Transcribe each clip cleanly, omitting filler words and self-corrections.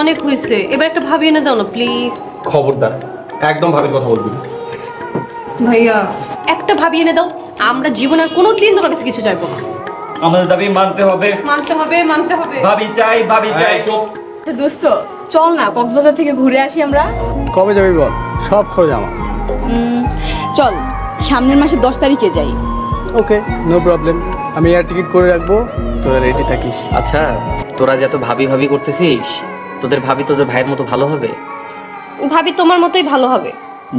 অনেক হয়েছে, এবার একটা ভাবি এনে দাও না প্লিজ। খবরদার, একদম ভাবির কথা বলবি না। ভাইয়া একটা ভাবি এনে দাও, আমরা জীবন আর কোনোদিন তোমার কাছে কিছু চাইবো না। আমাদের দাবি মানতে হবে। মানতে হবে, মানতে হবে। ভাবি চাই, ভাবি চাই। চুপ। দোস্ত চল না কক্সবাজার থেকে ঘুরে আসি আমরা। কবে যাবি বল, সব খরচ আমার। চল সামনের মাসে 10 তারিখে যাই। ওকে, নো প্রবলেম, আমি এয়ার টিকিট করে রাখবো, তো রেডি থাকিস। আচ্ছা, তোরা যে এত ভাবি ভাবি করতেছিস, তোদের ভাবি তোদের ভাইয়ের মতো ভালো হবে? ভাবি তোমার মতোই ভালো হবে।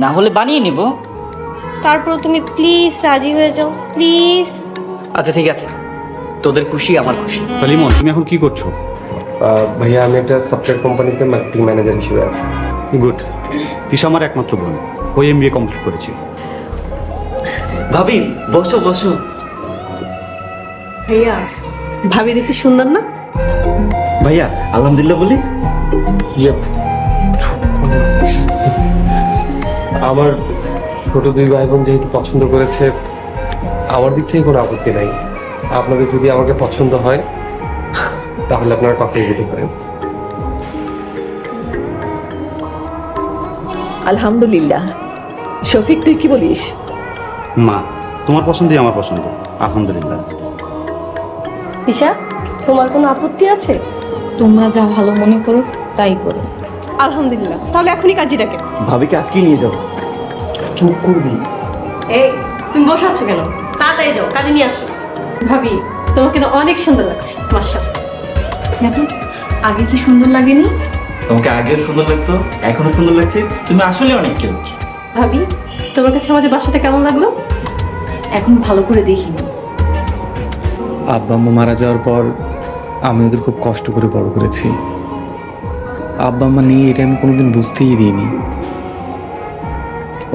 না হলে বানিয়ে নিব। তারপর তুমি প্লিজ রাজি হয়ে যাও, প্লিজ। আচ্ছা ঠিক আছে, তোদের খুশি আমার খুশি। লিমন, তুমি এখন কি করছো? ভাইয়া আমি একটা সফটওয়্যার কোম্পানিতে মার্কেটিং ম্যানেজার হিসেবে আছি। গুড। তিশা আমার একমাত্র বোন, ওই এমবিএ কমপ্লিট করেছে। ভাবি বসো বসো। ভাইয়া ভাবি দেখতে সুন্দর না? ভাইয়া আলহামদুলিল্লাহ বলি। ইয়ে, আমার ছোট দুই ভাই বোন যেহেতু পছন্দ করেছে, আমার দিক থেকে কোনো আপত্তি নাই। আপনাদের যদি আমাকে পছন্দ হয় তাহলে আপনারা কথাই বলতে পারেন। আলহামদুলিল্লাহ। শফিক তুই কি বলিস? মা, তোমার পছন্দই আমার পছন্দ, আলহামদুলিল্লাহ। ঈশা, তোমার কোনো আপত্তি আছে? তোমরা যা ভালো মনে করো তাই করো। আলহামদুলিল্লাহ, তাহলে এখনই কাজীটাকে। ভাবিকে আজকেই নিয়ে যাবো। চুপ করবি। এই তুমি বসে আছো কেন? তাড়াতাড়ি যাও, কাজে নিয়ে আসো। ভাবি তোমাকে না অনেক সুন্দর লাগছে, মাশাআল্লাহ। আগে কি সুন্দর লাগেনি? তোমাকে আগেও সুন্দর লাগতো, এখনো সুন্দর লাগছে। তুমি আসলে অনেক কেউ। ভাবি তোমার কাছে আমাদের বাসাটা কেমন লাগলো? এখন ভালো করে দেখিনি। আব্বা আম্মা মারা যাওয়ার পর আমি ওদের খুব কষ্ট করে বড় করেছি। আব্বা আম্মা নেই এটা আমি কোনোদিন বুঝতেই দিইনি।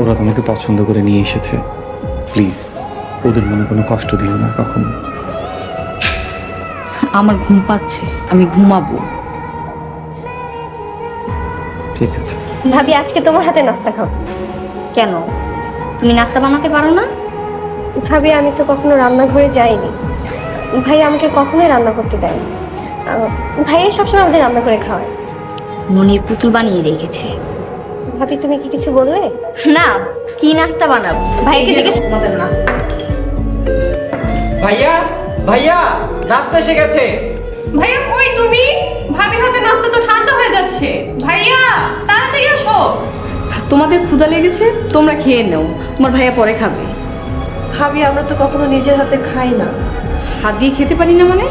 ওরা তোমাকে পছন্দ করে নিয়ে এসেছে, প্লিজ ওদের মনে কোনো কষ্ট দিও না কখনো। আমার ঘুম পাচ্ছে, আমি ঘুমাবো। ঠিক আছে। ভাবি আজকে তোমার হাতে নাস্তা খাও। কেন, তুমি নাস্তা বানাতে পারো না? ভাবি আমি তো কখনো রান্নাঘরে যাইনি, ভাই আমাকে কখনোই রান্না করতে দেয় না। ভাইয়া সবসময় আমাদের রান্না করে খাওয়ায়। মনির পুতুল বানিয়ে রেখেছে। ভাবি তুমি কি কিছু বললে? না, কি নাস্তা বানাবো? ভাইকে জিজ্ঞেস। আমাদের নাস্তা। ভাইয়া ভাইয়া নাস্তা এসে গেছে। ভাইয়া কই তুমি? ভাবির হাতে নাস্তা তো ঠান্ডা হয়ে যাচ্ছে। ভাইয়া তাড়াতাড়ি আসো। তোমাদের ক্ষুধা লেগেছে, তোমরা খেয়ে নাও, তোমার ভাইয়া পরে খাবে। ভাবি আমরা তো কখনো নিজের হাতে খাই না। হাত দিয়ে খেতে পারি না মানে?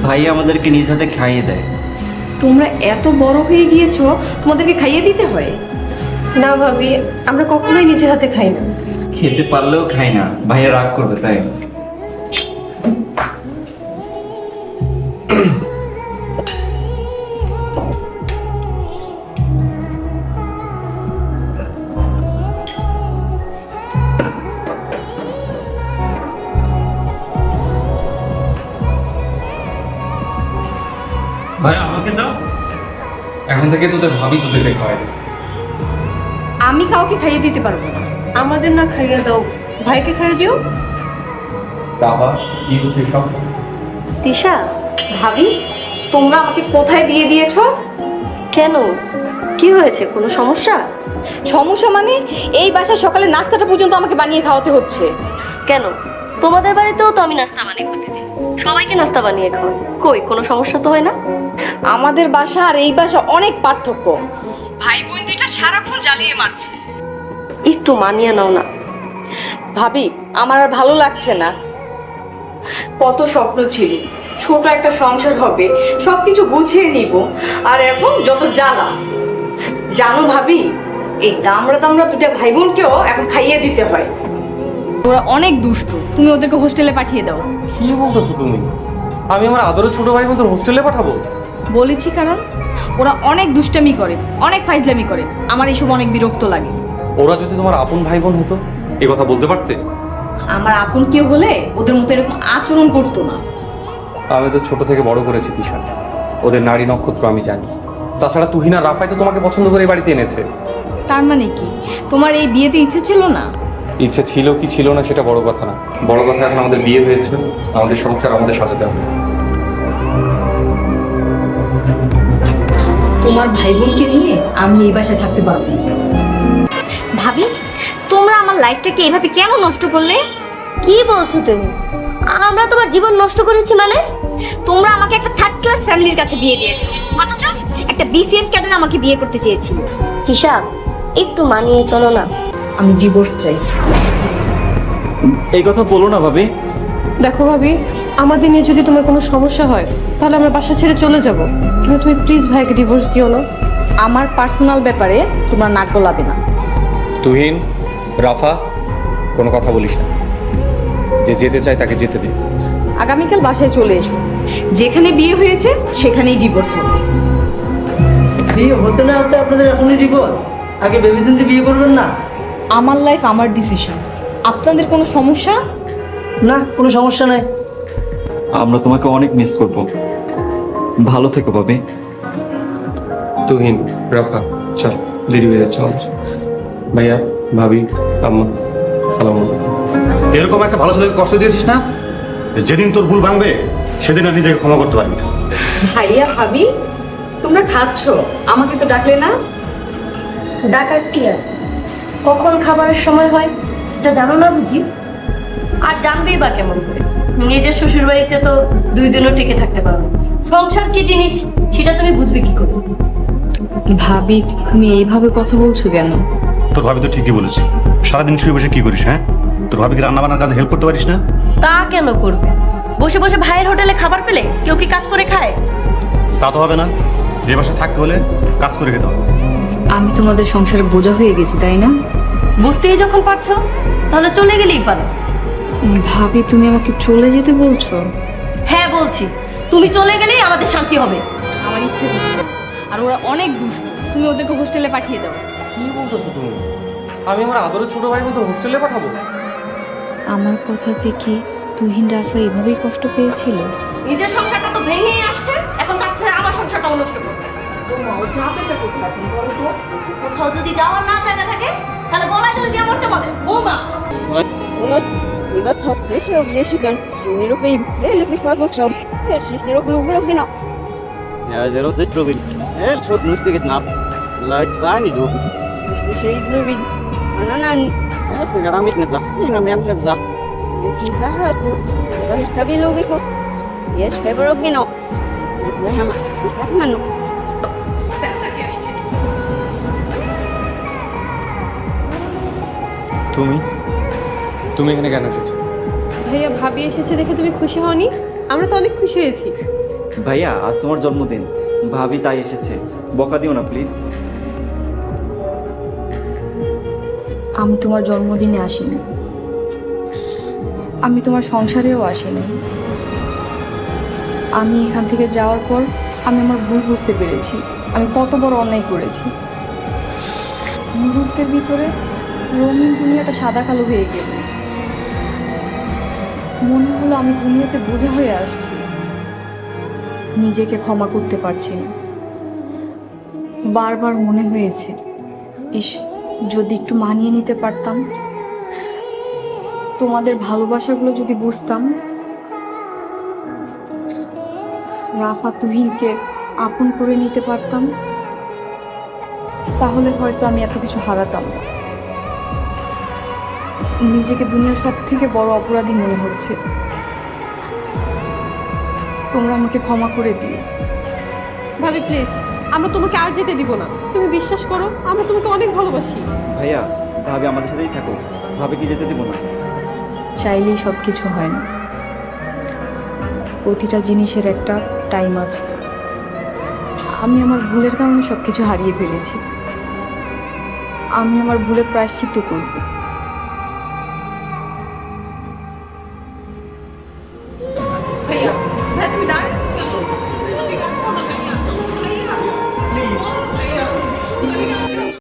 ভাইয়া আমাদেরকে নিজ হাতে খাইয়ে দেয়। তোমরা এত বড় হয়ে গিয়েছো, তোমাদেরকে খাইয়ে দিতে হয়? না ভাবি, আমরা কখনোই নিজের হাতে খাই না। খেতে পারলেও খাই না, ভাইয়া রাগ করবে তাই। ভাই আমাকে দাও। এখন থেকে তোদের ভাবি তোদেরকে খাওয়াই। আমি কাউকে খাইয়ে দিতে পারবো না। আমাদের না খাইয়ে দাও, ভাইকে খাইয়ে দিও। বাবা কি হচ্ছে সব? তিশা, ভাবি তোমরা আমাকে কোথায় দিয়ে দিয়েছো? কেন, কি হয়েছে? কোনো সমস্যা? সমস্যা মানে এই বাসায় সকালে নাস্তাটা পর্যন্ত আমাকে বানিয়ে খাওয়াতে হচ্ছে। কেন, তোমাদের বাড়িতেও তো আমি নাস্তা বানিয়ে প্রতিদিন সবাইকে নাস্তা বানিয়ে খাওয়াই। কই কোনো সমস্যা তো হয় না? আমাদের বাসা আর এই বাসা অনেক পার্থক্য। ভাই বোন দুইটা সারাক্ষণ জ্বালিয়ে মারছে। একটু মানিয়ে নাও না। ভাবি আমার আর ভালো লাগছে না। কত স্বপ্ন ছিল, ছোট একটা সংসার হবে, সবকিছু গুছিয়ে নিব, আর এখন যত জ্বালা। জানো ভাবি, এই দামড়া দামড়া দুটা ভাই বোনকেও এখন খাইয়ে দিতে হয়। ওরা অনেক দুষ্টু, তুমি ওদেরকে হোস্টেলে পাঠিয়ে দাও। কি বলতেছো তুমি? আমি আমার আদরের ছোট ভাই বোনদের হোস্টেলে পাঠাবো? বলেছি কারণ ওরা অনেক দুষ্টামি করে, অনেক ফাইজলামি করে, আমার এসব অনেক বিরক্ত লাগে। ওরা যদি তোমার আপন ভাই বোন হতো এ কথা বলতে পারতে? আমার আপন কেউ হলে ওদের মতো এরকম আচরণ করতো না। আমি তো ছোট থেকে বড় করেছি তিশা, ওদের নারী নক্ষত্র আমি জানি। তাছাড়া তুহিনা রাফাই তো তোমাকে পছন্দ করে এই বাড়িতে এনেছে। তার মানে কি তোমার এই বিয়েতে ইচ্ছে ছিল না? ইচ্ছে ছিল কি ছিল না সেটা বড় কথা না, বড় কথা এখন আমাদের বিয়ে হয়েছে, আমাদের সংসার আমাদের সাজাতে হবে। তো তোমার ভাই বোনকে নিয়ে আমি এই বাসায় থাকতে পারবো না। ভাবি, তোমরা আমার লাইফটাকে এভাবে কেন নষ্ট করলে? কি বলছো তুমি? আমরা তোমার জীবন নষ্ট করেছি মানে? তোমরা আমাকে একটা থার্ড ক্লাস ফ্যামিলির কাছে বিয়ে দিয়েছো, অথচ একটা বিসিএস ক্যাডার আমাকে বিয়ে করতে চেয়েছিল। হিসাব একটু মানিয়ে চলো না। আমি ডিভোর্স চাই। এই কথা বলো না ভাবি। দেখো ভাবি, আমাদের নিয়ে যদি তোমার কোনো সমস্যা হয় তাহলে আমরা বাসা ছেড়ে চলে যাব, কিন্তু তুমি প্লিজ ভাইকে ডিভোর্স দিও না। আমার পার্সোনাল ব্যাপারে তোমরা নাক গলাবে না। তুহিন, রাফা, কোনো কথা বলিস না। যে যেতে চায় তাকে যেতে দে। আগামীকাল বাসায় চলে এসো, যেখানে বিয়ে হয়েছে সেখানেই ডিভোর্স হবে। বিয়ে হতে না হতে আপনাদের এখনই ডিভোর্স? আগে ভেবেচিন্তে বিয়ে করবেন না? আমার লাইফ আমার ডিসিশন, আপনাদের কোনো সমস্যা? না, কোনো সমস্যা নাই। আমরা তোমাকে অনেক মিস করব। ভালো থেকো ভাবি। তুহিন, রাফা, চল, দেরি হয়ে যাচ্ছে আমাদের। ভাইয়া, ভাবি, আম্মা, সালাম আলাইকুম। এরকম একটা ভালো ছেলেকে কষ্ট দিয়েছিস না, যেদিন তোর ভুল ভাঙবে সেদিন আর নিজেকে ক্ষমা করতে পারবি না। ভাইয়া ভাবি, তোমরা খাচ্ছ, আমাকে তো ডাকলে না। ডাকার কি আছে? কখন খাবারের সময় হয় এটা জানো না বুঝি? আর জানবেই বা কেমন করে? নিজের শ্বশুর বাড়িতে তো 2 দিনও টিকে থাকতে পারো না। সংসার কি জিনিস সেটা তুমি বুঝবে কি করে? ভাবি, তুমি এইভাবে কথা বলছো কেন? তোর ভাবি তো ঠিকই বলেছে। সারাদিন শুয়ে বসে কি করিস? হ্যাঁ, তোর ভাবিকে রান্না বান্নার কাজে হেল্প করতে পারিস না? তা কেন করবে? বসে বসে ভাইয়ের হোটেলে খাবার পেলে কেউ কি কাজ করে খায়? তা তো হবে না। এ বাসায় থাকতে হলে কাজ করে খেতে হবে। আমি তোমাদের সংসারে বোঝা হয়ে গেছি, তাই না? বুঝতেই যখন পারছো তাহলে চলে গেলেই পারো। ভাবি, তুমি আমাকে চলে যেতে বলছো? হ্যাঁ বলছি, তুমি চলে গেলেই আমাদের শান্তি হবে। আমার ইচ্ছে করছে না। আর ওরা অনেক দুষ্ট, তুমি ওদেরকে হোস্টেলে পাঠিয়ে দাও। কি বলতেছো তুমি? আমি আমার আদরের ছোট ভাই মতো হোস্টেলে পাঠাবো? আমার কথা থেকে তুহিন রাফা এভাবেই কষ্ট পেয়েছিল। নিজের সংসারটা তো ভেঙেই আসছে, এখন চাচ্ছে আমার সংসারটাও নষ্ট করতে। কোথাও যদি যাওয়ার না জায়গা থাকে তাহলে গলায় দড়ি দিয়ে মরতে বলে। বৌমা, Iba so, this is just done. Siniro kay, look at my book shop. Yes, siniro ko lugar gina. Ja, der ist nicht probiert. Schon lustig nach. Leute sagen nicht du. Is the shade the ring. Ananan, Ja, ist gerade mit nicht sagen. Ich habe mir gesagt. Zahra ko. Bahir kabilo ko. Yes, febro gina. Zahama. Katmano. তুমি এখানে কেন এসেছো? ভাইয়া ভাবি এসেছে দেখে তুমি খুশি হওনি? আমরা তো অনেক খুশি হয়েছি। ভাইয়া, আজ তোমার জন্মদিন, ভাবি তাই এসেছে। বকা দিও না প্লিজ। আমি তোমার জন্মদিনে আসিনি, আমি তোমার সংসারেও আসিনি। আমি এখান থেকে যাওয়ার পর আমি আমার ভুল বুঝতে পেরেছি, আমি কত বড় অন্যায় করেছি। মুহূর্তের ভিতরে রঙিন দুনিয়াটা সাদা কালো হয়ে গেল। মনে হলো আমি দুনিয়াতে বোঝা হয়ে আসছি, নিজেকে ক্ষমা করতে পারছি না। বারবার মনে হয়েছে, ইস, যদি একটু মানিয়ে নিতে পারতাম, তোমাদের ভালোবাসাগুলো যদি বুঝতাম, রাফা তুহিনকে আপন করে নিতে পারতাম, তাহলে হয়তো আমি এত কিছু হারাতাম না। নিজেকে দুনিয়ার সব থেকে বড় অপরাধী মনে হচ্ছে। তোমরা আমাকে ক্ষমা করে দিও। ভাবি প্লিজ, আমরা তোমাকে আর যেতে দিব না। তুমি বিশ্বাস করো, আমরা তোমাকে অনেক ভালোবাসি। ভাইয়া, ভাবি আমাদের সাথেই থাকো। ভাবি কি যেতে দেবো না? চাইলেই সব কিছু হয় না, প্রতিটা জিনিসের একটা টাইম আছে। আমি আমার ভুলের কারণে সব কিছু হারিয়ে ফেলেছি, আমি আমার ভুলের প্রায়শ্চিত্ত করব।